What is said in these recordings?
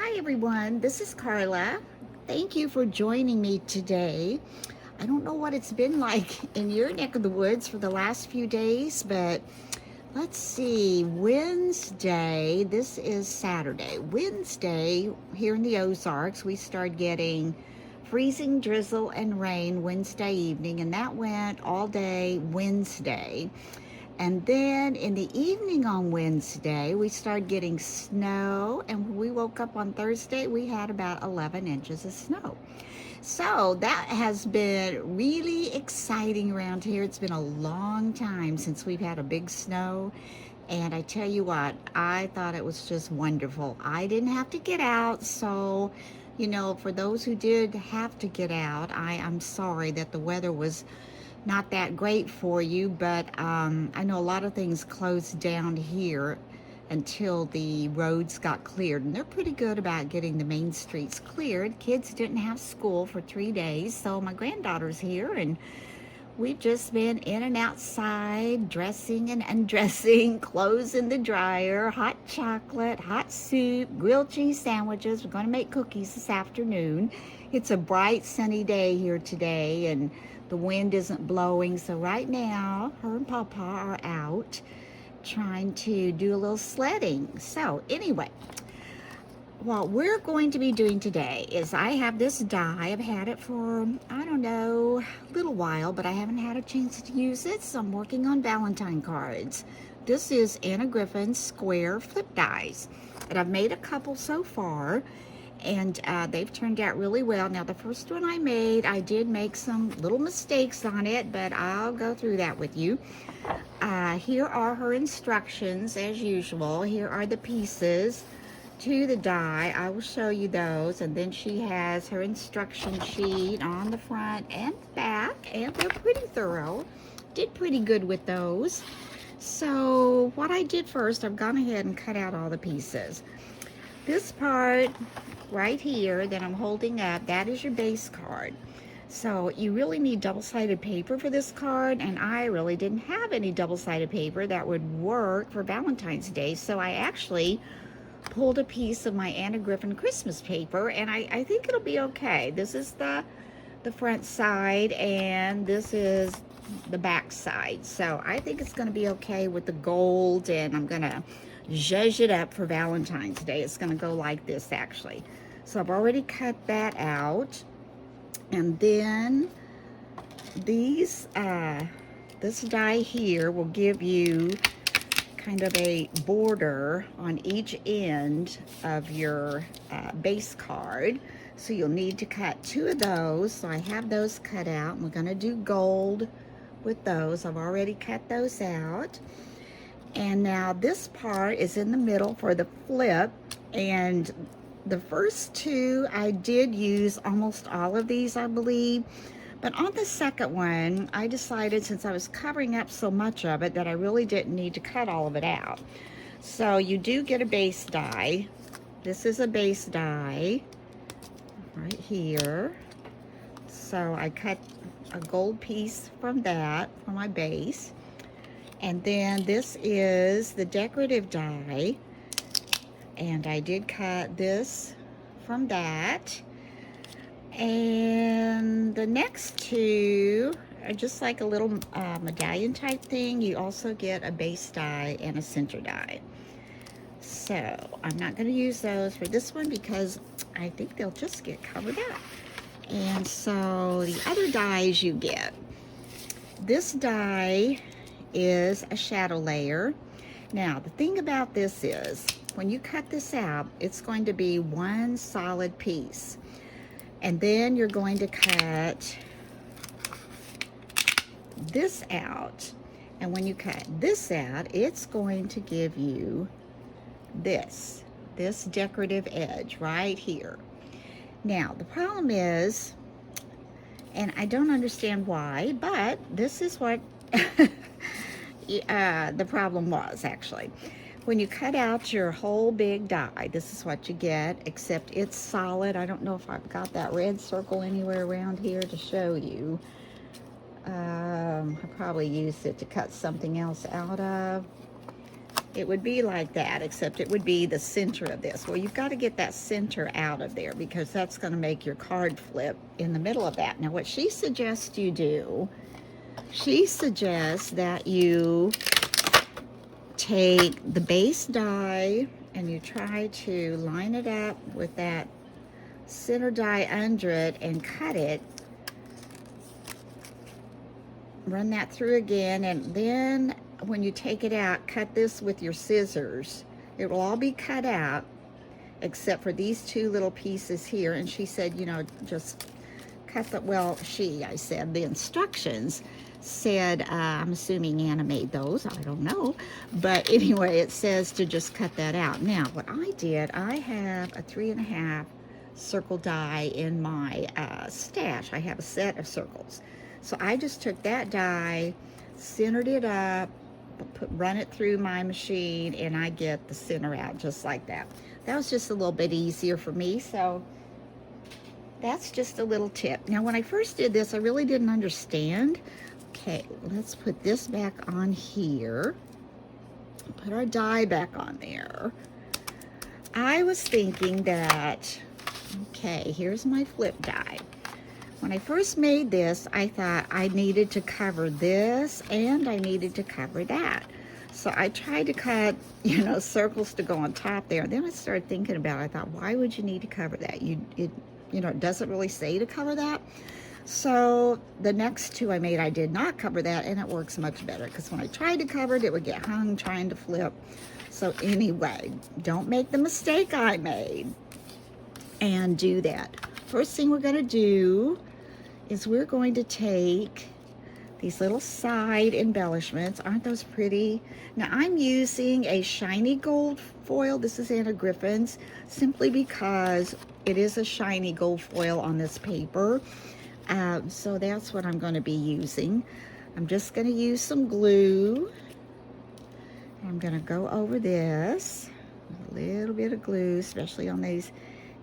Hi everyone, this is Carla. Thank you for joining me today. I don't know what it's been like in your neck of the woods for the last few days, but let's see. Wednesday, this is Saturday. Wednesday, here in the Ozarks, we started getting freezing drizzle and rain Wednesday evening, and that went all day Wednesday. And then in the evening on Wednesday, we started getting snow. And when we woke up on Thursday, we had about 11 inches of snow. So that has been really exciting around here. It's been a long time since we've had a big snow. And I tell you what, I thought it was just wonderful. I didn't have to get out. So, for those who did have to get out, I'm sorry that the weather was not that great for you, but I know a lot of things closed down here until the roads got cleared, and they're pretty good about getting the main streets cleared. Kids didn't have school for 3 days, so my granddaughter's here, and we've just been in and outside, dressing and undressing, clothes in the dryer, hot chocolate, hot soup, grilled cheese sandwiches. We're going to make cookies this afternoon. It's a bright, sunny day here today, and the wind isn't blowing. So right now, her and Papa are out trying to do a little sledding. So anyway, what we're going to be doing today is I have this die. I've had it for, I don't know, a little while, but I haven't had a chance to use it, so I'm working on Valentine cards. This is Anna Griffin square flip dies, and I've made a couple so far, and they've turned out really well. Now, the first one I made, I did make some little mistakes on it, but I'll go through that with you. Here are her instructions, as usual. Here are the pieces to the die. I will show you those, and then she has her instruction sheet on the front and back, and they're pretty thorough. Did pretty good with those. So what I did first, I've gone ahead and cut out all the pieces. This part right here that I'm holding up, that is your base card. So you really need double-sided paper for this card, and I really didn't have any double-sided paper that would work for Valentine's Day, so I actually pulled a piece of my Anna Griffin Christmas paper, and I think it'll be okay. This is the front side, and this is the back side. So I think it's going to be okay with the gold, and I'm going to zhuzh it up for Valentine's Day. It's going to go like this, actually. So I've already cut that out. And then these, this die here will give you kind of a border on each end of your base card. So you'll need to cut 2 of those. So I have those cut out. And we're going to do gold with those. I've already cut those out. And now this part is in the middle for the flip. And the first 2, I did use almost all of these, I believe. But on the second one, I decided, since I was covering up so much of it, that I really didn't need to cut all of it out. So you do get a base die. This is a base die right here. So I cut a gold piece from that for my base. And then this is the decorative die. And I did cut this from that. And the next 2 are just like a little medallion type thing. You also get a base die and a center die. So I'm not going to use those for this one because I think they'll just get covered up. And so the other dies you get. This die is a shadow layer. Now, the thing about this is, when you cut this out, it's going to be one solid piece. And then you're going to cut this out. And when you cut this out, it's going to give you this decorative edge right here. Now, the problem is, and I don't understand why, but this is what the problem was, actually. When you cut out your whole big die, this is what you get, except it's solid. I don't know if I've got that red circle anywhere around here to show you. I probably used it to cut something else out of. it would be like that, except it would be the center of this. Well, you've got to get that center out of there because that's going to make your card flip in the middle of that. Now, what she suggests you do, she suggests that you take the base die and you try to line it up with that center die under it and cut it. Run that through again, and then when you take it out, cut this with your scissors. It will all be cut out except for these two little pieces here. And she said, you know, just cut the, well, I said, the instructions said, I'm assuming Anna made those, I don't know. But anyway, it says to just cut that out. Now, what I did, I have a 3.5 circle die in my stash. I have a set of circles. So I just took that die, centered it up, run it through my machine, and I get the center out just like that. That was just a little bit easier for me, so that's just a little tip. Now, when I first did this, I really didn't understand. Okay, let's put this back on here. Put our die back on there. I was thinking that, okay, here's my flip die. When I first made this, I thought I needed to cover this and I needed to cover that. So I tried to cut, you know, circles to go on top there. Then I started thinking about it. I thought, why would you need to cover that? You know, it doesn't really say to cover that. So the next two I made, I did not cover that, and it works much better because when I tried to cover it, it would get hung trying to flip. So anyway, don't make the mistake I made and do that. First thing we're going to do is we're going to take these little side embellishments. Aren't those pretty? Now I'm using a shiny gold foil. This is Anna Griffin's, simply because it is a shiny gold foil on this paper. So that's what I'm going to be using. I'm just going to use some glue. I'm going to go over this with a little bit of glue, especially on these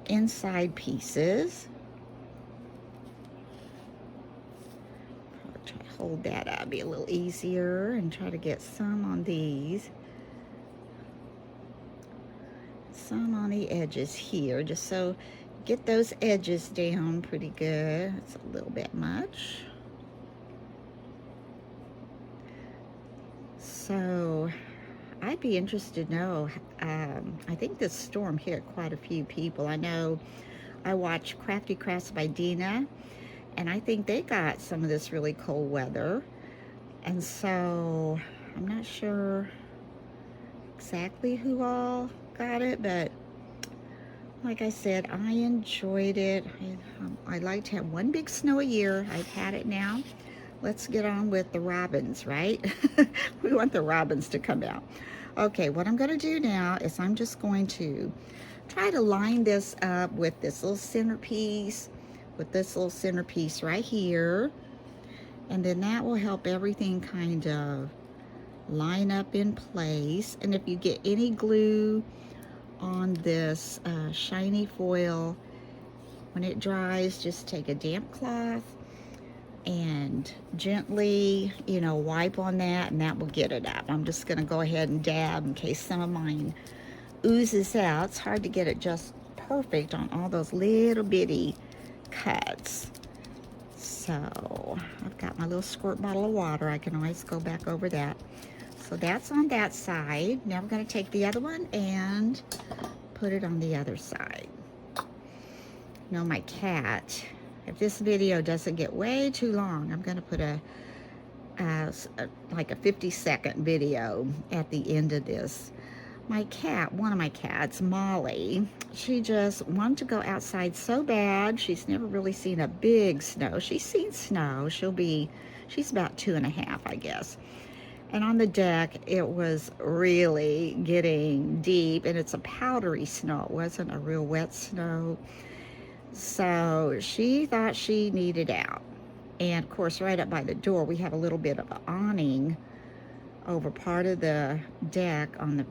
inside pieces. Try to hold that up, be a little easier, and try to get some on these. Some on the edges here, just so get those edges down pretty good. It's a little bit much. So I'd be interested to know, I think this storm hit quite a few people. I know I watched Crafty Crafts by Dina, and I think they got some of this really cold weather. And so I'm not sure exactly who all got it, but like I said, I enjoyed it. I like to have one big snow a year. I've had it now. Let's get on with the robins, right? We want the robins to come out. Okay, what I'm going to do now is I'm just going to try to line this up with this little centerpiece, right here. And then that will help everything kind of line up in place. And if you get any glue on this shiny foil, when it dries, just take a damp cloth and gently, you know, wipe on that, and that will get it up. I'm just going to go ahead and dab in case some of mine oozes out. It's hard to get it just perfect on all those little bitty cuts. So I've got my little squirt bottle of water. I can always go back over that. So that's on that side. Now we're going to take the other one and put it on the other side. Now my cat, if this video doesn't get way too long, I'm going to put like a 50-second video at the end of this. My cat, one of my cats, Molly, she just wanted to go outside so bad. She's never really seen a big snow. She's seen snow. She's about 2.5, I guess. And on the deck, it was really getting deep, and it's a powdery snow. It wasn't a real wet snow. So she thought she needed out. And of course, right up by the door, we have a little bit of an awning over part of the deck on the,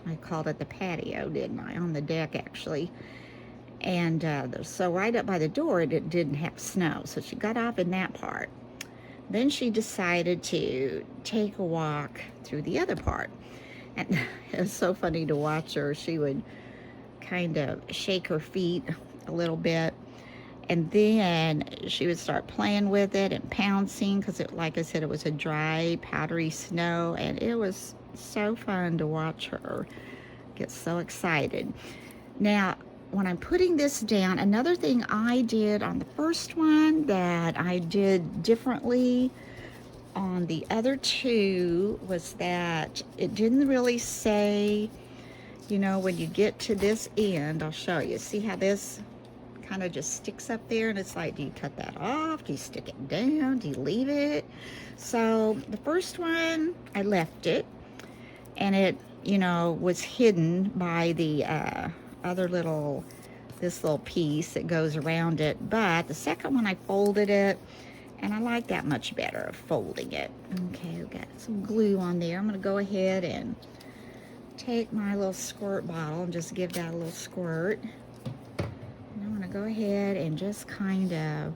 I called it the patio, didn't I? On the deck, actually. And so right up by the door, it didn't have snow. So she got off in that part. Then she decided to take a walk through the other part. And it was so funny to watch her. She would kind of shake her feet a little bit, and then she would start playing with it and pouncing because, like I said, it was a dry, powdery snow, and it was so fun to watch her get so excited. Now, when I'm putting this down, another thing I did on the first one that I did differently on the other two was that it didn't really say, you know, when you get to this end, I'll show you. See how this kind of just sticks up there, and it's like, do you cut that off? Do you stick it down? Do you leave it? So the first one, I left it, and it, you know, was hidden by the other little, this little piece that goes around it. But the second one, I folded it, and I like that much better, folding it. Okay, I've got some glue on there. I'm going to go ahead and take my little squirt bottle and just give that a little squirt. And I'm going to go ahead and just kind of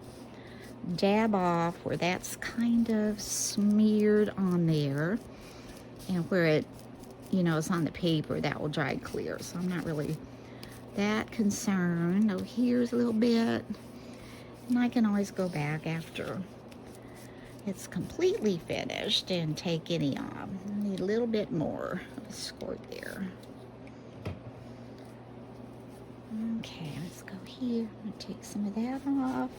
dab off where that's kind of smeared on there, and where it, you know, it's on the paper, that will dry clear. So I'm not really that concerned. Oh, here's a little bit, and I can always go back after it's completely finished and take any off. I need a little bit more of a squirt there. Okay, let's go here. I'm gonna take some of that off.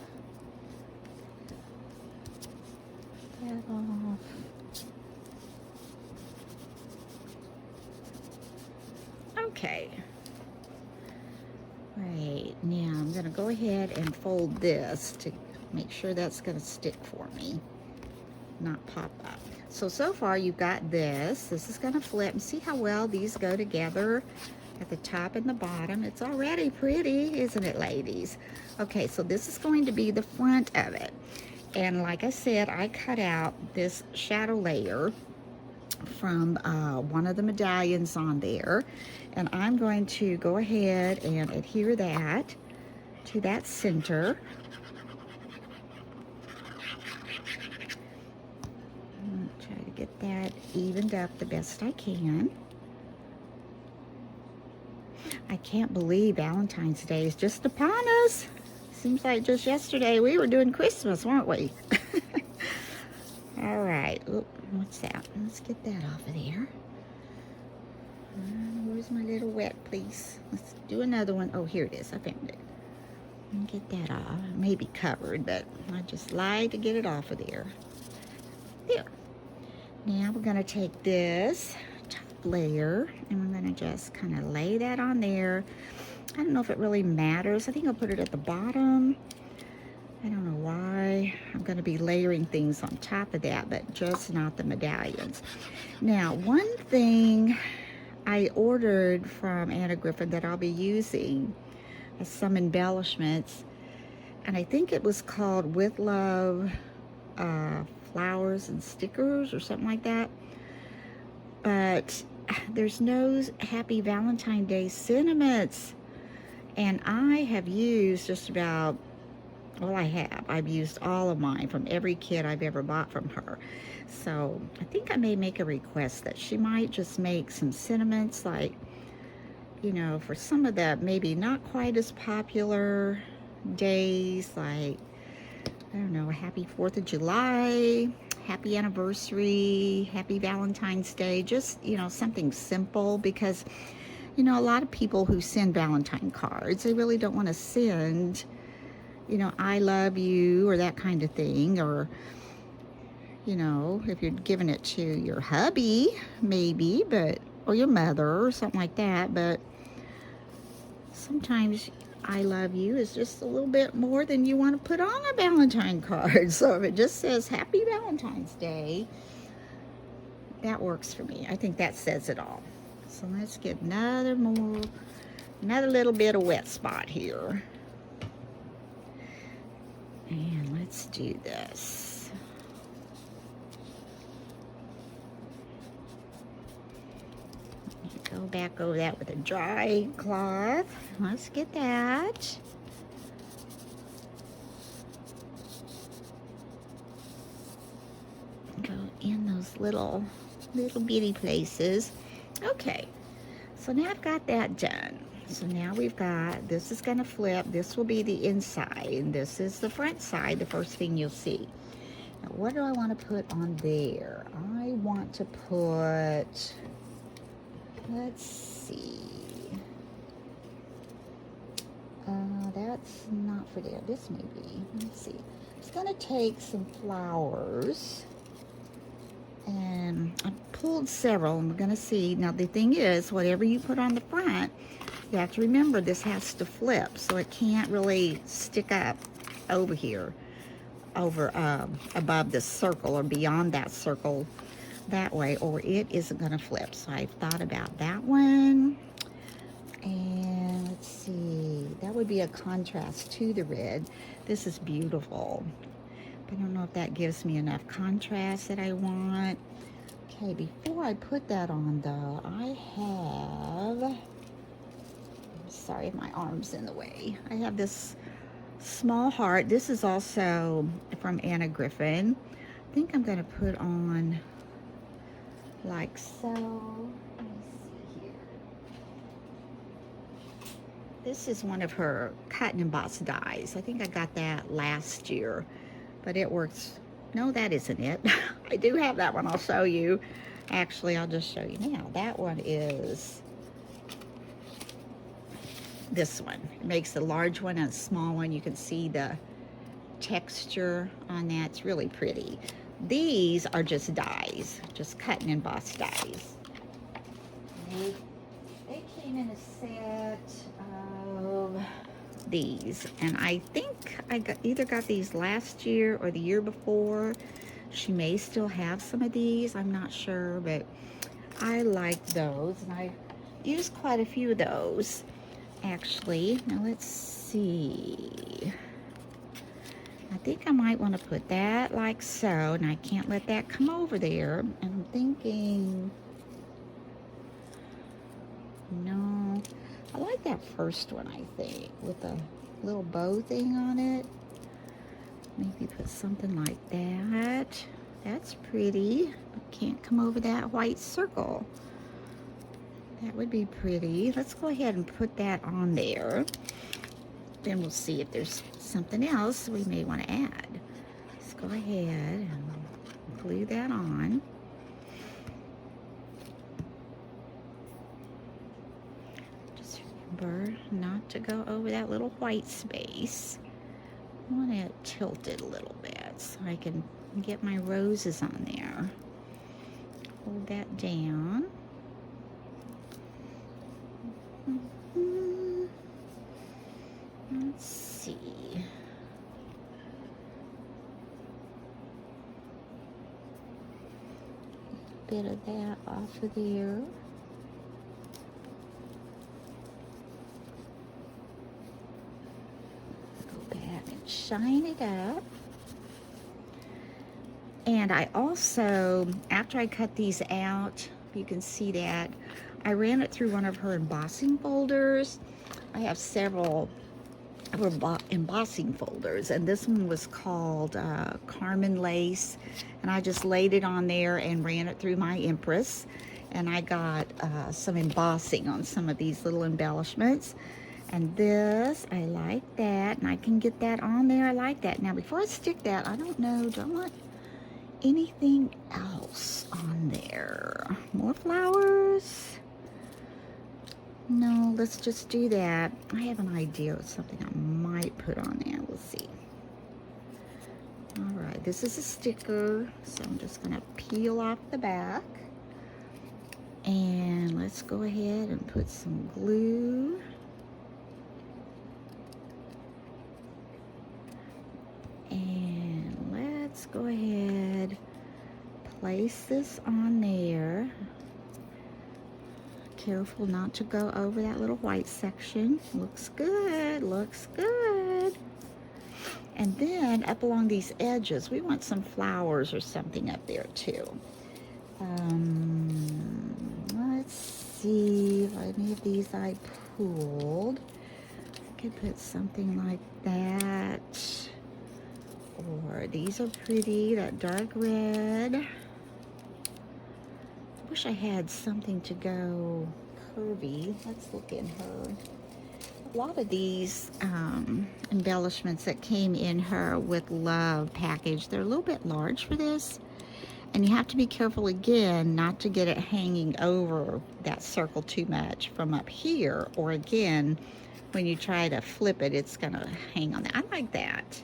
That off. Okay. Right, now I'm gonna go ahead and fold this to make sure that's gonna stick for me, not pop up. So far you've got this. This is gonna flip, and see how well these go together at the top and the bottom. It's already pretty, isn't it, ladies? Okay, so this is going to be the front of it. And like I said, I cut out this shadow layer from one of the medallions on there, and I'm going to go ahead and adhere that to that center. Try to get that evened up the best I can. I can't believe Valentine's Day is just upon us. Seems like just yesterday we were doing Christmas, weren't we? All right. Oop, what's that? Let's get that off of there. Where's my little wet piece? Let's do another one. Oh, here it is. I found it. Get that off. It may be covered, but I just lied to get it off of there. There. Now we're going to take this top layer, and we're going to just kind of lay that on there. I don't know if it really matters. I think I'll put it at the bottom. I don't know why. I'm going to be layering things on top of that, but just not the medallions. Now, one thing I ordered from Anna Griffin that I'll be using as some embellishments, and I think it was called With Love Flowers and Stickers or something like that. But there's no Happy Valentine Day sentiments. And I have used just about, well, I've used all of mine from every kit I've ever bought from her. So I think I may make a request that she might just make some sentiments, like, you know, for some of the maybe not quite as popular days, like, I don't know, Happy 4th of July, Happy Anniversary, Happy Valentine's Day, just, you know, something simple, because, you know, a lot of people who send Valentine cards, they really don't want to send, you know, I love you or that kind of thing. Or, you know, if you're giving it to your hubby, maybe, but, or your mother or something like that. But sometimes I love you is just a little bit more than you want to put on a Valentine card. So if it just says Happy Valentine's Day, that works for me. I think that says it all. So let's get another little bit of wet spot here. And let's do this. Go back over that with a dry cloth. Let's get that. Go in those little bitty places. Okay, so now I've got that done. So now we've got, this is going to flip. This will be the inside, and this is the front side, the first thing you'll see. Now, what do I want to put on there? I want to put, let's see. That's not for there. This may be. Let's see. It's going to take some flowers. And I pulled several, and we're going to see. Now, the thing is, whatever you put on the front, you have to remember this has to flip, so it can't really stick up over here, over above the circle or beyond that circle that way, or it isn't going to flip. So I thought about that one. And let's see, that would be a contrast to the red. This is beautiful. I don't know if that gives me enough contrast that I want. Okay, before I put that on though, I have, sorry, my arm's in the way. I have this small heart. This is also from Anna Griffin. I think I'm gonna put on like so. Let me see here. This is one of her cut and emboss dies. I think I got that last year. But it works. No, that isn't it. I do have that one. I'll show you. Actually, I'll just show you now. That one is this one. It makes the large one and a small one. You can see the texture on that. It's really pretty. These are just dies, just cut and embossed dies. They came in a set of these, and I think I either got these last year or the year before. She may still have some of these, I'm not sure, but I like those, and I used quite a few of those actually. Now let's see, I think I might want to put that like so, and I can't let that come over there. And I'm thinking, no, I like that first one, I think, with a little bow thing on it. Maybe put something like that. That's pretty. Can't come over that white circle. That would be pretty. Let's go ahead and put that on there. Then we'll see if there's something else we may want to add. Let's go ahead and glue that on. Remember not to go over that little white space. I want it tilted a little bit so I can get my roses on there. Hold that down. Let's see. A bit of that off of there. Shine it up. And I also, after I cut these out, you can see that I ran it through one of her embossing folders. I have several of her embossing folders, and this one was called Carmen Lace, and I just laid it on there and ran it through my Empress, and I got some embossing on some of these little embellishments. And this, I like that, and I can get that on there. I like that. Now, before I stick that, I don't know, do I want anything else on there? More flowers? No, let's just do that. I have an idea of something I might put on there. We'll see. All right, this is a sticker, so I'm just gonna peel off the back. And let's go ahead and put some glue. And let's go ahead, place this on there. Careful not to go over that little white section. Looks good, looks good. And then up along these edges, we want some flowers or something up there too. Let's see if any of these I pulled. I could put something like that. Or these are pretty, that dark red. Wish I had something to go curvy. Let's look in her. A lot of these embellishments that came in her with love package, they're a little bit large for this. And you have to be careful again not to get it hanging over that circle too much from up here, or again, when you try to flip it, it's gonna hang on that. I like that.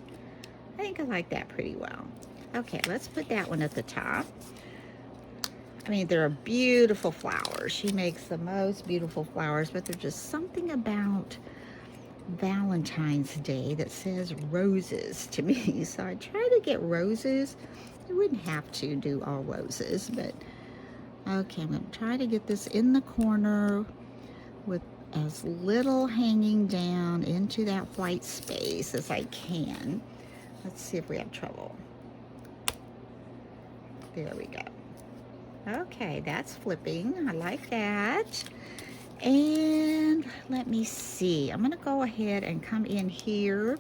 I think I like that pretty well. Okay, let's put that one at the top. I mean, they're beautiful flowers. She makes the most beautiful flowers, but there's just something about Valentine's Day that says roses to me. So I try to get roses. I wouldn't have to do all roses, but okay, I'm going to try to get this in the corner with as little hanging down into that white space as I can. Let's see if we have trouble. There we go. Okay, that's flipping. I like that. And let me see. I'm going to go ahead and come in here.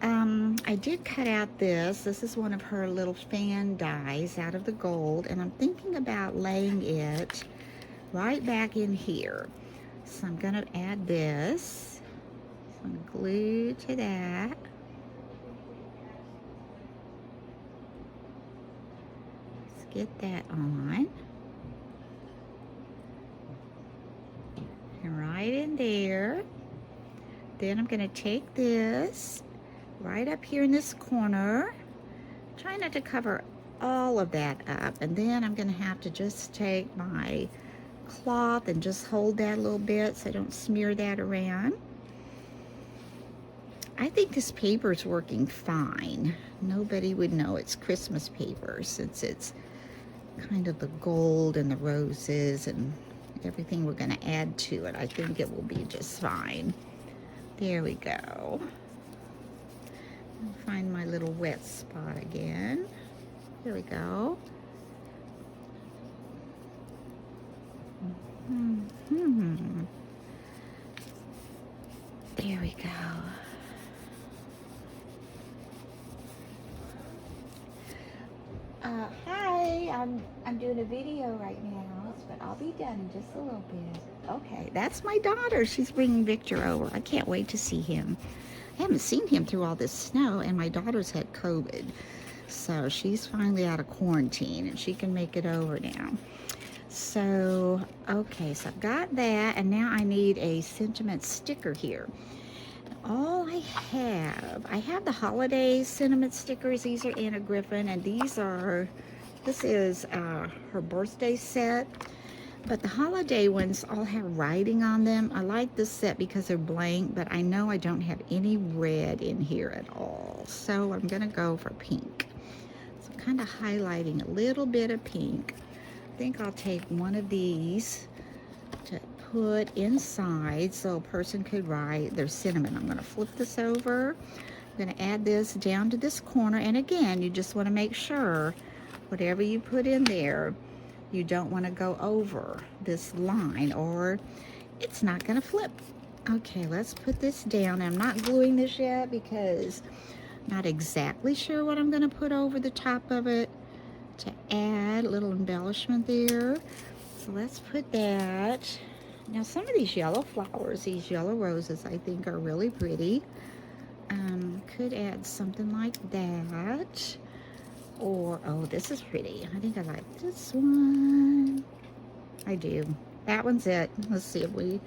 I did cut out this. This is one of her little fan dies out of the gold, and I'm thinking about laying it right back in here. So I'm going to add this. So I'm going to glue to that. Let's get that on. And right in there. Then I'm going to take this right up here in this corner. Try not to cover all of that up. And then I'm going to have to just take my cloth and just hold that a little bit so I don't smear that around. I think this paper is working fine. Nobody would know it's Christmas paper since it's kind of the gold and the roses and everything we're going to add to it. I think it will be just fine. There we go. I'll find my little wet spot again. There we go. There we go. Hi, I'm doing a video right now, but I'll be done in just a little bit. Okay, that's my daughter. She's bringing Victor over. I can't wait to see him. I haven't seen him through all this snow, and my daughter's had COVID. So she's finally out of quarantine, and she can make it over now. So, okay, so I've got that, and now I need a sentiment sticker here. All I have the holiday sentiment stickers. These are Anna Griffin, and this is her birthday set. But the holiday ones all have writing on them. I like this set because they're blank, but I know I don't have any red in here at all. So I'm gonna go for pink. So I'm kind of highlighting a little bit of pink. I think I'll take one of these to put inside so a person could write their sentiment. I'm gonna flip this over. I'm gonna add this down to this corner. And again, you just wanna make sure whatever you put in there, you don't want to go over this line or it's not going to flip. Okay, let's put this down. I'm not gluing this yet because I'm not exactly sure what I'm going to put over the top of it to add a little embellishment there. So let's put that. Now some of these yellow flowers, these yellow roses, I think are really pretty. Could add something like that. Or, oh, this is pretty. I think I like this one. I do. That one's it. Let's see if we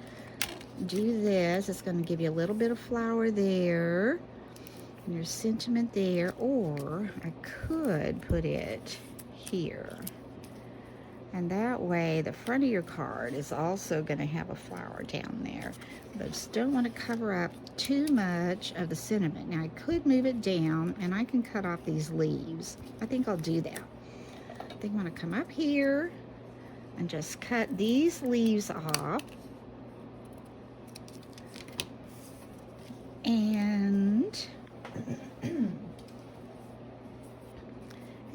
do this. It's going to give you a little bit of flower there. And your sentiment there. Or I could put it here. And that way, the front of your card is also going to have a flower down there. But I just don't want to cover up too much of the sentiment. Now, I could move it down, and I can cut off these leaves. I think I'll do that. I think I'm going to come up here and just cut these leaves off. And...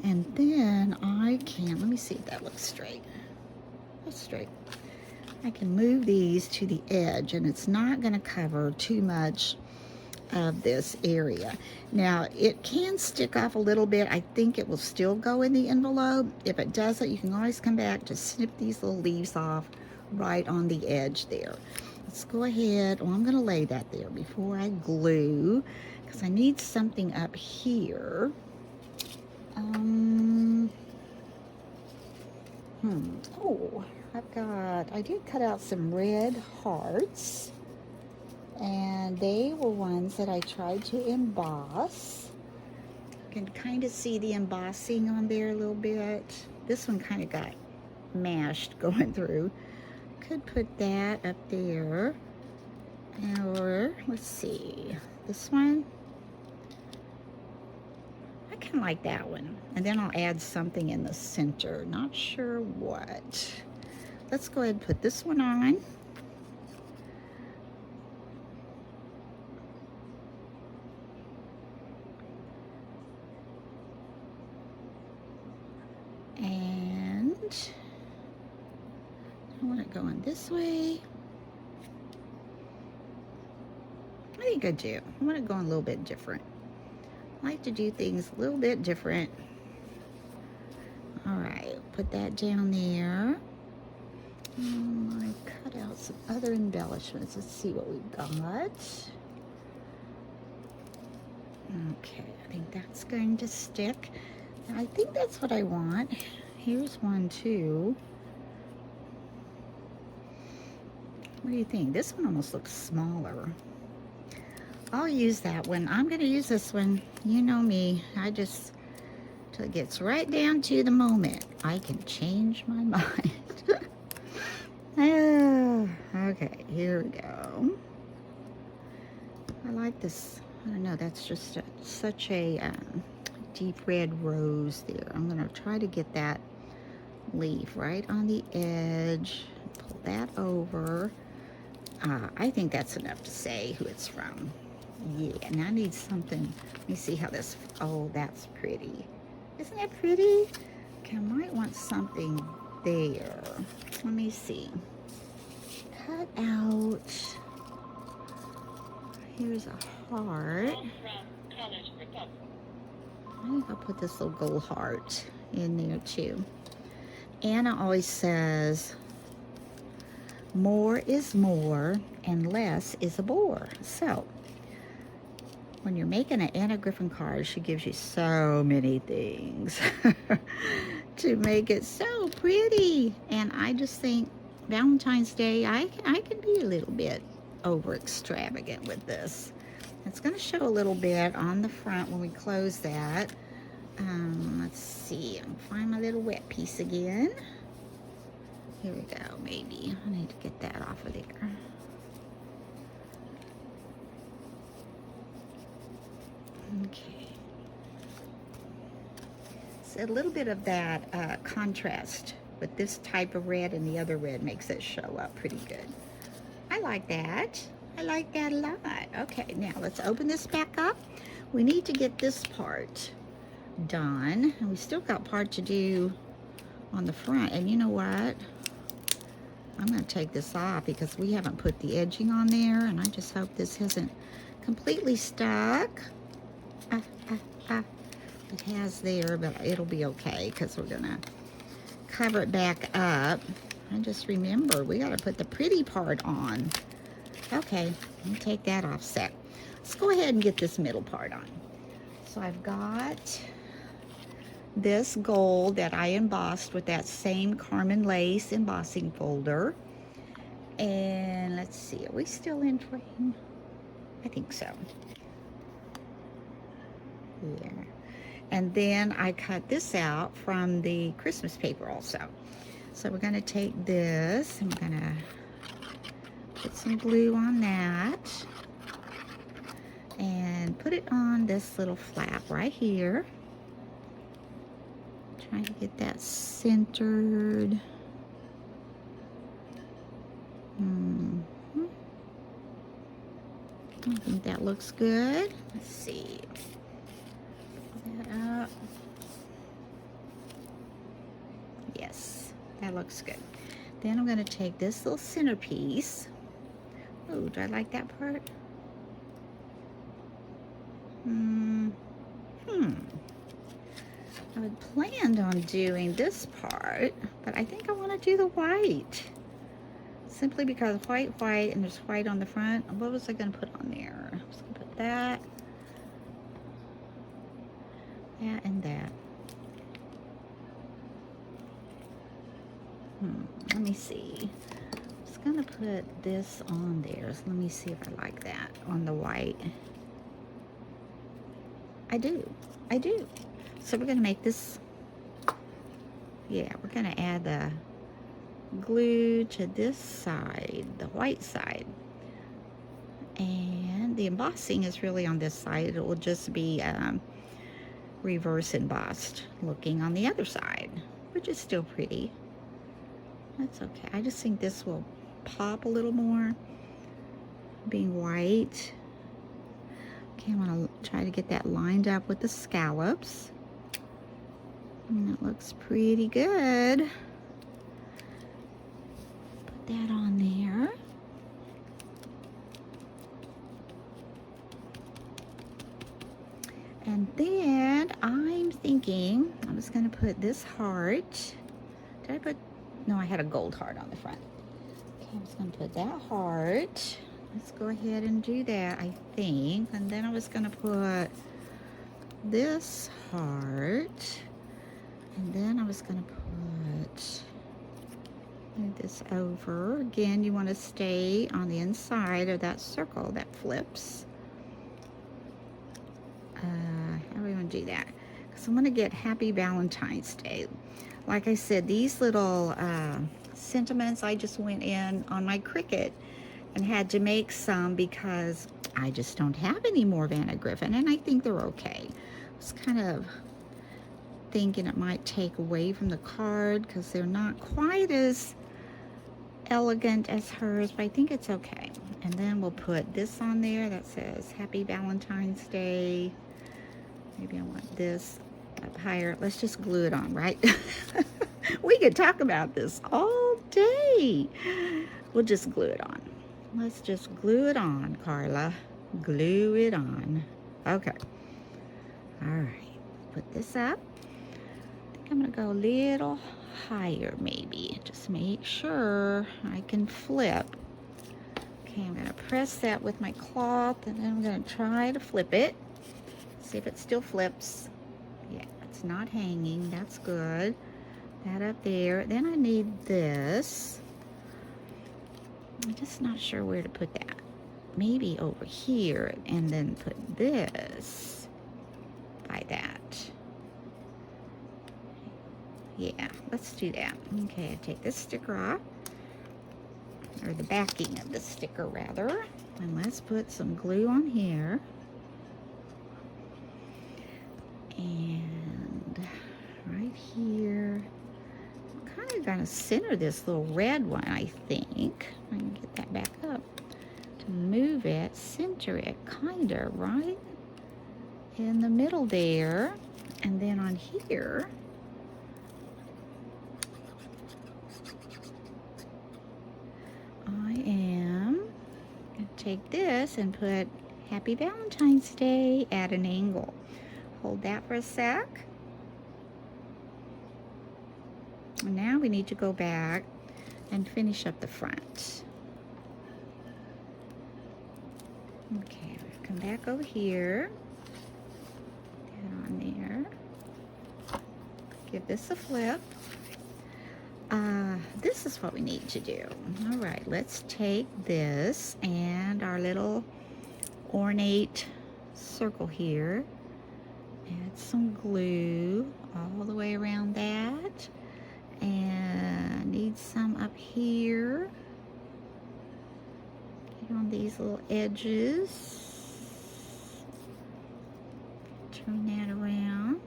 and then I can, let me see if that looks straight. That's straight. I can move these to the edge, and it's not going to cover too much of this area. Now, it can stick off a little bit. I think it will still go in the envelope. If it doesn't, you can always come back to snip these little leaves off right on the edge there. Let's go ahead. Well, I'm going to lay that there before I glue, because I need something up here. Oh, I did cut out some red hearts, and they were ones that I tried to emboss. You can kind of see the embossing on there a little bit. This one kind of got mashed going through. Could put that up there. Or, let's see, this one. I kind of like that one. And then I'll add something in the center. Not sure what. Let's go ahead and put this one on. And I want it going this way. I think I do. I want it going a little bit different. I like to do things a little bit different. All right, put that down there. I cut out some other embellishments. Let's see what we've got. Okay, I think that's going to stick. I think that's what I want. Here's one too. What do you think? This one almost looks smaller. I'll use that one. I'm going to use this one. You know me. Till it gets right down to the moment, I can change my mind. Okay, here we go. I like this. I don't know. That's just such a deep red rose there. I'm going to try to get that leaf right on the edge. Pull that over. I think that's enough to say who it's from. Yeah, and I need something. Let me see how this, oh, that's pretty. Isn't that pretty? Okay, I might want something there. Let me see. Cut out. Here's a heart. I think I'll put this little gold heart in there too. Anna always says, more is more and less is a bore. So, when you're making an Anna Griffin card, she gives you so many things to make it so pretty. And I just think Valentine's Day, I can be a little bit over extravagant with this. It's going to show a little bit on the front when we close that. Let's see. I'll find my little wet piece again. Here we go, maybe. I need to get that off of there. Okay. So a little bit of that contrast with this type of red and the other red makes it show up pretty good. I like that. I like that a lot. Okay, now let's open this back up. We need to get this part done. And we still got part to do on the front. And you know what? I'm going to take this off because we haven't put the edging on there. And I just hope this hasn't completely stuck. It has there, but it'll be okay because we're going to cover it back up. And just remember, we got to put the pretty part on. Okay, let me take that off a sec. Let's go ahead and get this middle part on. So I've got this gold that I embossed with that same Carmen Lace embossing folder. And let's see, are we still in frame? I think so. Yeah. And then I cut this out from the Christmas paper also. So we're going to take this and we're going to put some glue on that and put it on this little flap right here. Trying to get that centered. I think that looks good. Let's see. Pull that up. Yes, that looks good. Then I'm going to take this little centerpiece. Oh, do I like that part? I had planned on doing this part, but I think I want to do the white. Simply because white, and there's white on the front. What was I going to put on there? I was going to put that, and that. Let me see. I was going to put this on there. So let me see if I like that on the white. I do. So we're going to make this, yeah, we're going to add the glue to this side, the white side. And the embossing is really on this side. It will just be reverse embossed looking on the other side, which is still pretty. That's okay. I just think this will pop a little more being white. Okay, I want to try to get that lined up with the scallops. And it looks pretty good. Put that on there. And then I'm thinking I was going to put this heart. Did I put? No, I had a gold heart on the front. Okay, I was going to put that heart. Let's go ahead and do that, I think. And then I was going to put this heart. And then I was going to move this over. Again, you want to stay on the inside of that circle that flips. How do we want to do that? Because I'm going to get Happy Valentine's Day. Like I said, these little sentiments, I just went in on my Cricut and had to make some because I just don't have any more of Anna Griffin, and I think they're okay. I was kind of thinking it might take away from the card because they're not quite as elegant as hers, but I think it's okay. And then we'll put this on there that says Happy Valentine's Day. Maybe I want this up higher. Let's just glue it on, right? We could talk about this all day. We'll just glue it on. Let's just glue it on, Carla. Glue it on. Okay. All right. Put this up. I think I'm going to go a little higher maybe. Just make sure I can flip. Okay, I'm going to press that with my cloth, and then I'm going to try to flip it. See if it still flips. Yeah, it's not hanging. That's good. That up there. Then I need this. I'm just not sure where to put that. Maybe over here, and then put this by that. Yeah, let's do that. Okay, I take this sticker off, or the backing of the sticker rather, and let's put some glue on here. And right here, I'm kind of gonna center this little red one, I think. I can get that back up to move it, center it, kind of right in the middle there. And then on here, I am gonna take this and put Happy Valentine's Day at an angle. Hold that for a sec. And now we need to go back and finish up the front. Okay, come back over here. Put that on there. Give this a flip. This is what we need to do. All right, let's take this and our little ornate circle here. Add some glue all the way around that. And need some up here. Get on these little edges. Turn that around.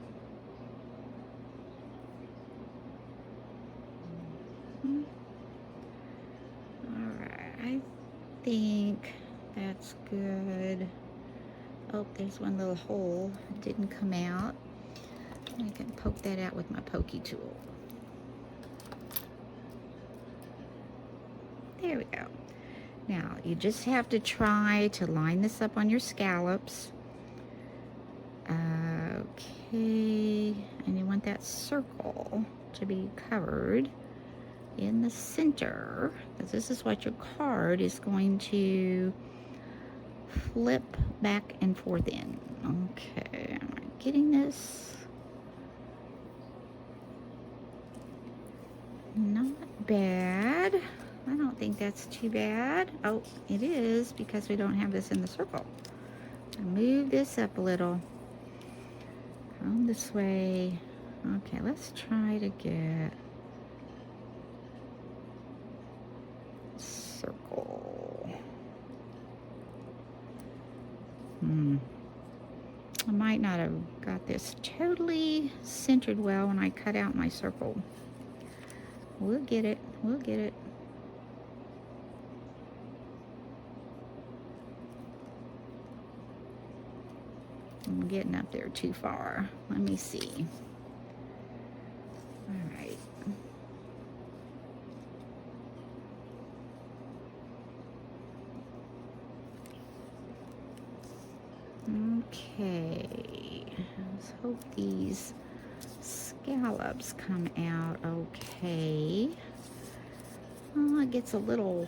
Alright, I think that's good. Oh, there's one little hole. It didn't come out. I can poke that out with my pokey tool. There we go. Now, you just have to try to line this up on your scallops. Okay, and you want that circle to be covered in the center, because this is what your card is going to flip back and forth in. Okay, am I getting this? Not bad. I don't think that's too bad. Oh, it is, because we don't have this in the circle. I move this up a little. Come this way. Okay, let's try to get circle. I might not have got this totally centered well when I cut out my circle. We'll get it. We'll get it. I'm getting up there too far. Let me see. All right. Okay. Let's hope these scallops come out okay. Oh, it gets a little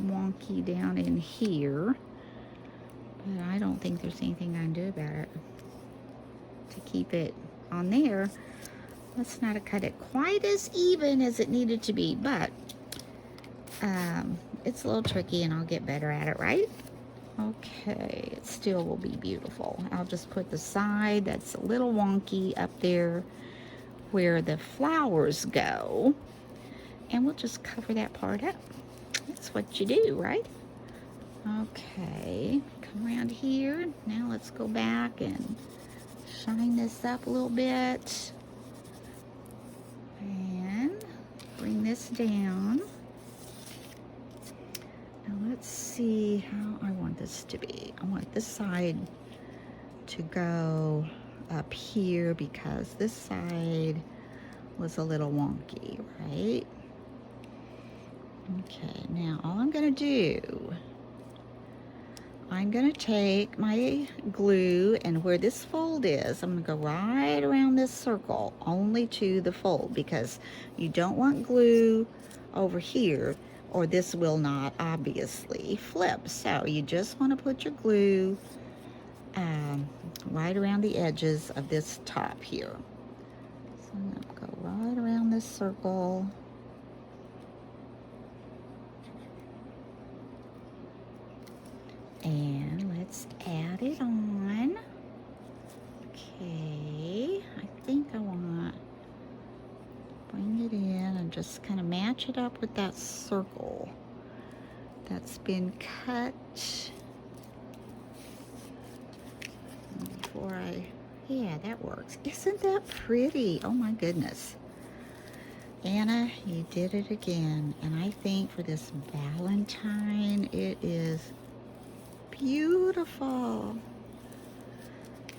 wonky down in here, but I don't think there's anything I can do about it to keep it on there. Let's not have cut it quite as even as it needed to be, but it's a little tricky, and I'll get better at it, right? Okay, it still will be beautiful. I'll just put the side that's a little wonky up there where the flowers go, and we'll just cover that part up. That's what you do, right? Okay, come around here. Now let's go back and shine this up a little bit. And bring this down. Now let's see how I want this to be. I want this side to go up here because this side was a little wonky, right? Okay, now all I'm gonna do, I'm gonna take my glue, and where this fold is, I'm gonna go right around this circle, only to the fold, because you don't want glue over here or this will not obviously flip. So you just want to put your glue right around the edges of this top here. So I'm going to go right around this circle. And let's add it on. Okay, I think I want to bring it in and just kind of match it up with that circle that's been cut before yeah, that works. Isn't that pretty? Oh my goodness. Anna, you did it again. And I think for this Valentine, it is beautiful.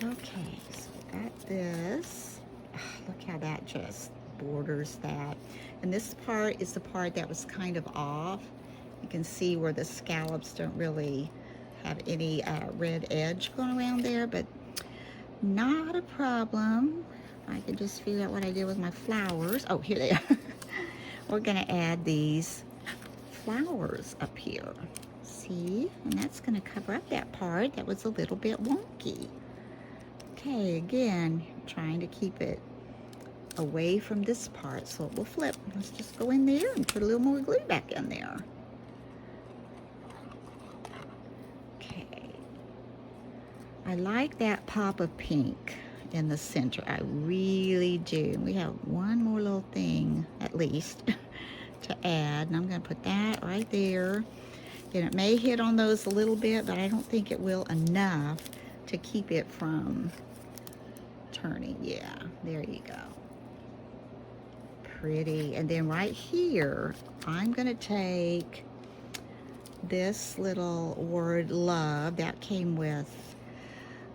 Okay, so we got this. Oh, look how that just borders that. And this part is the part that was kind of off. You can see where the scallops don't really have any red edge going around there, but not a problem. I can just figure out what I did with my flowers. Oh, here they are. We're gonna add these flowers up here. See? And that's gonna cover up that part that was a little bit wonky. Okay, again, trying to keep it away from this part so it will flip. Let's just go in there and put a little more glue back in there. Okay. I like that pop of pink in the center. I really do. We have one more little thing at least to add, and I'm going to put that right there. And it may hit on those a little bit, but I don't think it will enough to keep it from turning. Yeah, there you go. Pretty. And then right here, I'm going to take this little word love that came with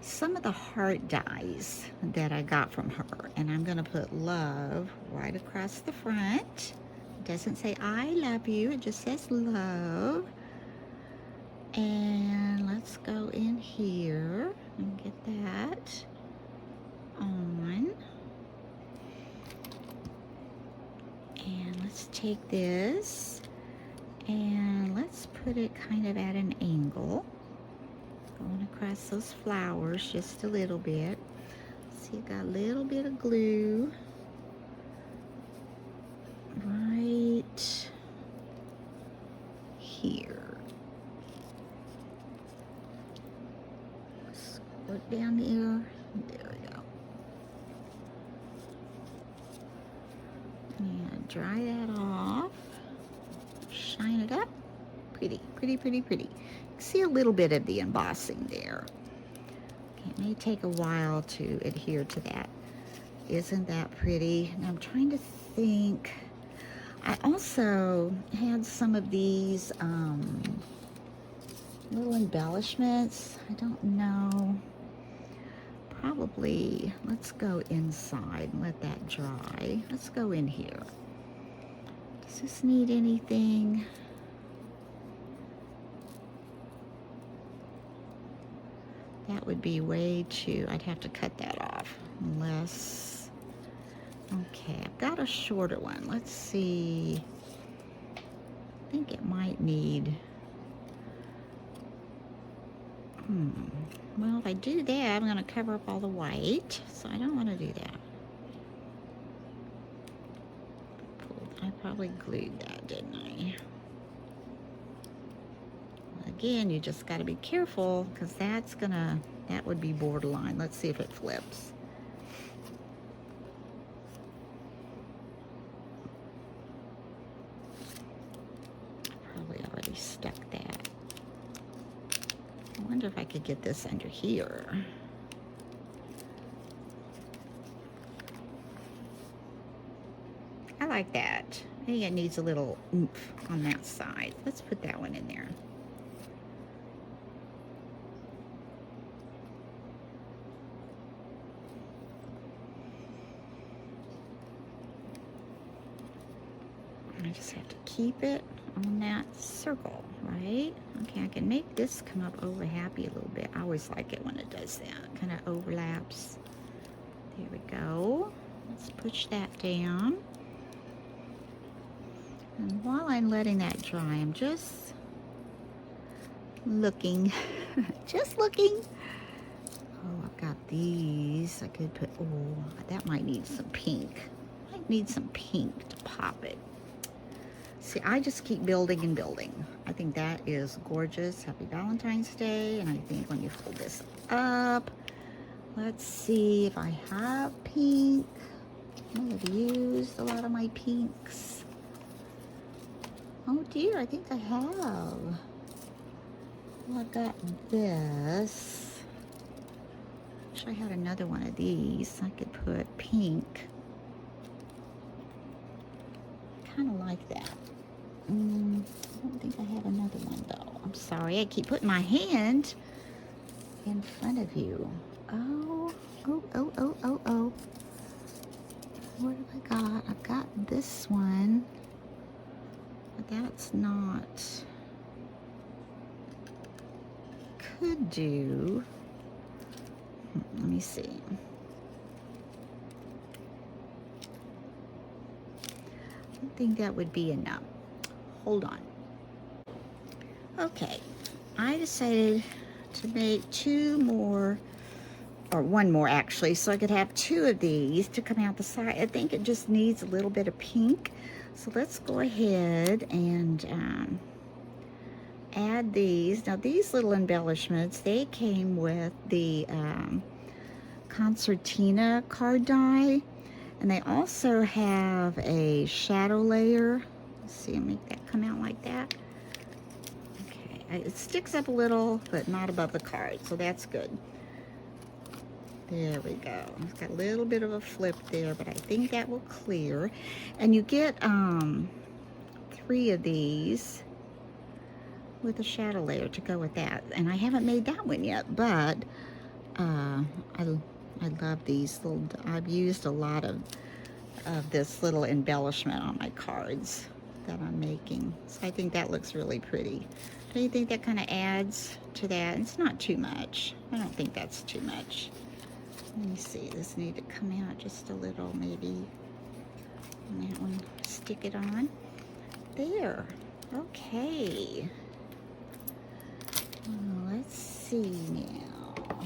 some of the heart dies that I got from her, and I'm going to put love right across the front. It doesn't say I love you, it just says love. And let's go in here and get that. take this and let's put it kind of at an angle. Going across those flowers just a little bit. See, got a little bit of glue right here. Squirt down there. There we go. And dry that off. Shine it up. Pretty, pretty, pretty, pretty. See a little bit of the embossing there. Okay, it may take a while to adhere to that. Isn't that pretty? And I'm trying to think. I also had some of these little embellishments. I don't know. Probably, let's go inside and let that dry. Let's go in here. Does this need anything? That would be way too, I'd have to cut that off unless, okay, I've got a shorter one. Let's see. I think it might need, well, if I do that, I'm going to cover up all the white, so I don't want to do that. I probably glued that, didn't I? Again, you just got to be careful because that would be borderline. Let's see if it flips. Probably already stuck that. I wonder if I could get this under here. I like that. I think it needs a little oomph on that side. Let's put that one in there. I just have to keep it on that circle, right? Okay, I can make this come up over happy a little bit. I always like it when it does that. Kind of overlaps. There we go. Let's push that down. And while I'm letting that dry, I'm just looking. Just looking. Oh, I've got these. I could put, oh, that might need some pink. Might need some pink to pop it. See, I just keep building and building. I think that is gorgeous. Happy Valentine's Day. And I think when you fold this up, let's see if I have pink. I have used a lot of my pinks. Oh dear, I think I have. Well, I've got this. Wish I had another one of these. I could put pink. Kind of like that. I don't think I have another one though. I'm sorry, I keep putting my hand in front of you. Oh. What have I got? I've got this one, but that's not. Could do. Let me see. I think that would be enough. Hold on. Okay, I decided to make two more, or one more actually, so I could have two of these to come out the side. I think it just needs a little bit of pink. So let's go ahead and add these. Now these little embellishments, they came with the concertina card die, and they also have a shadow layer. Let's see, make that come out like that. Okay, it sticks up a little, but not above the card, so that's good. There we go. It's got a little bit of a flip there, but I think that will clear. And you get 3 of these with a shadow layer to go with that. And I haven't made that one yet, but I love these little. I've used a lot of this little embellishment on my cards that I'm making. So I think that looks really pretty. Don't you think that kind of adds to that? It's not too much. I don't think that's too much. Let me see, this need to come out just a little, maybe. And that one, stick it on. there. Okay. Let's see now.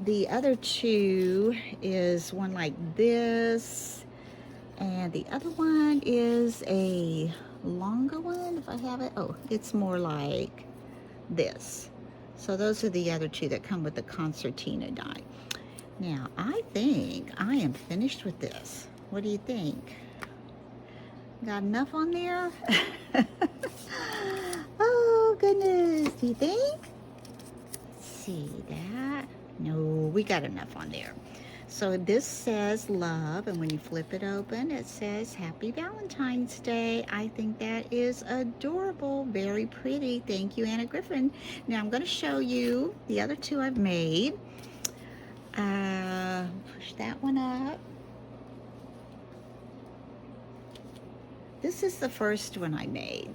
The other two is one like this, and the other one is a longer one, if I have it. Oh, it's more like this. So those are the other two that come with the concertina die. Now, I think I am finished with this. What do you think? Got enough on there? Oh, goodness. Do you think? Let's see that. No, we got enough on there. So this says love, and when you flip it open, it says Happy Valentine's Day. I think that is adorable, very pretty. Thank you, Anna Griffin. Now I'm going to show you the other two I've made. Push that one up. This is the first one I made.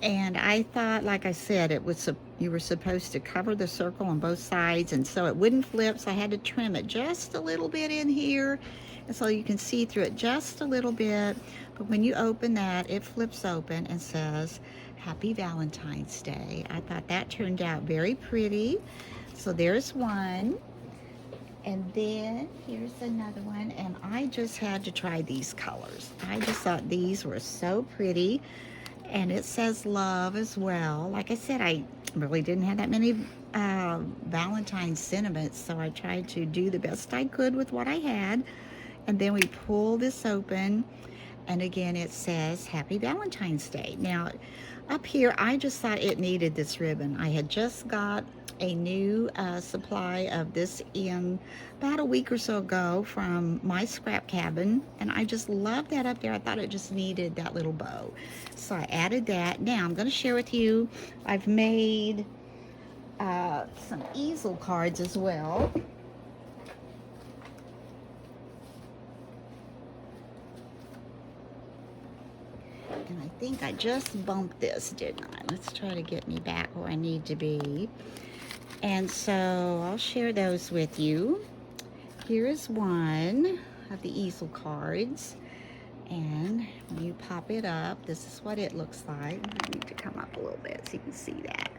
And I thought, like I said, it was you were supposed to cover the circle on both sides, and so it wouldn't flip, so I had to trim it just a little bit in here, and so you can see through it just a little bit. But when you open that, it flips open and says Happy Valentine's Day. I thought that turned out very pretty. So there's one, and then here's another one, and I just had to try these colors. I just thought these were so pretty. And it says love as well. Like I said, I really didn't have that many Valentine sentiments, so I tried to do the best I could with what I had. And then we pull this open, and again it says Happy Valentine's Day. Now, up here, I just thought it needed this ribbon. I had just got a new supply of this in about a week or so ago from my scrap cabin, and I just love that up there. I thought it just needed that little bow, so I added that. Now I'm going to share with you, I've made some easel cards as well. And I think I just bumped this, didn't I? Let's try to get me back where I need to be. And so I'll share those with you. Here is one of the easel cards. And when you pop it up, this is what it looks like. I need to come up a little bit so you can see that.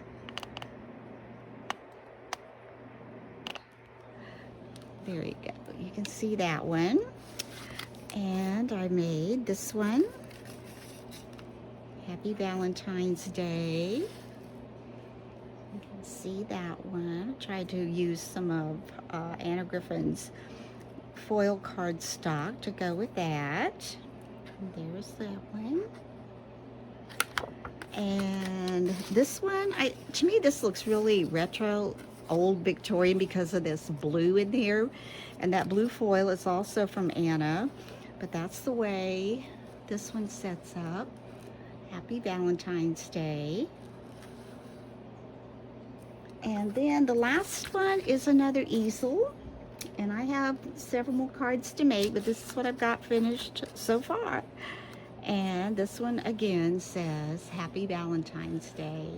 There you go. You can see that one. And I made this one. Happy Valentine's Day. You can see that one. I tried to use some of Anna Griffin's foil card stock to go with that. And there's that one. And this one, to me this looks really retro, old Victorian because of this blue in there. And that blue foil is also from Anna. But that's the way this one sets up. Happy Valentine's Day. And then the last one is another easel. And I have several more cards to make, but this is what I've got finished so far. And this one again says Happy Valentine's Day.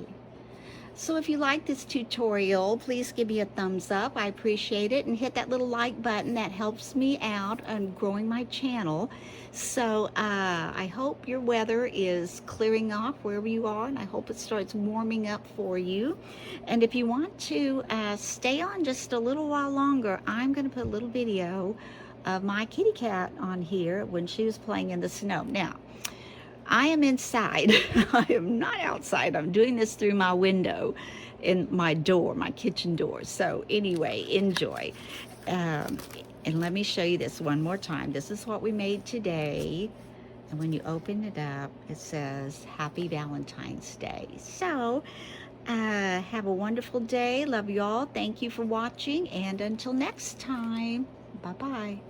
So if you like this tutorial, please give me a thumbs up. I appreciate it. And hit that little like button. That helps me out on growing my channel. So I hope your weather is clearing off wherever you are. And I hope it starts warming up for you. And if you want to stay on just a little while longer, I'm going to put a little video of my kitty cat on here when she was playing in the snow. Now, I am inside. I am not outside. I'm doing this through my window in my door, my kitchen door. So anyway, enjoy. And let me show you this one more time. This is what we made today. And when you open it up, it says Happy Valentine's Day. So have a wonderful day. Love you all. Thank you for watching. And until next time, bye-bye.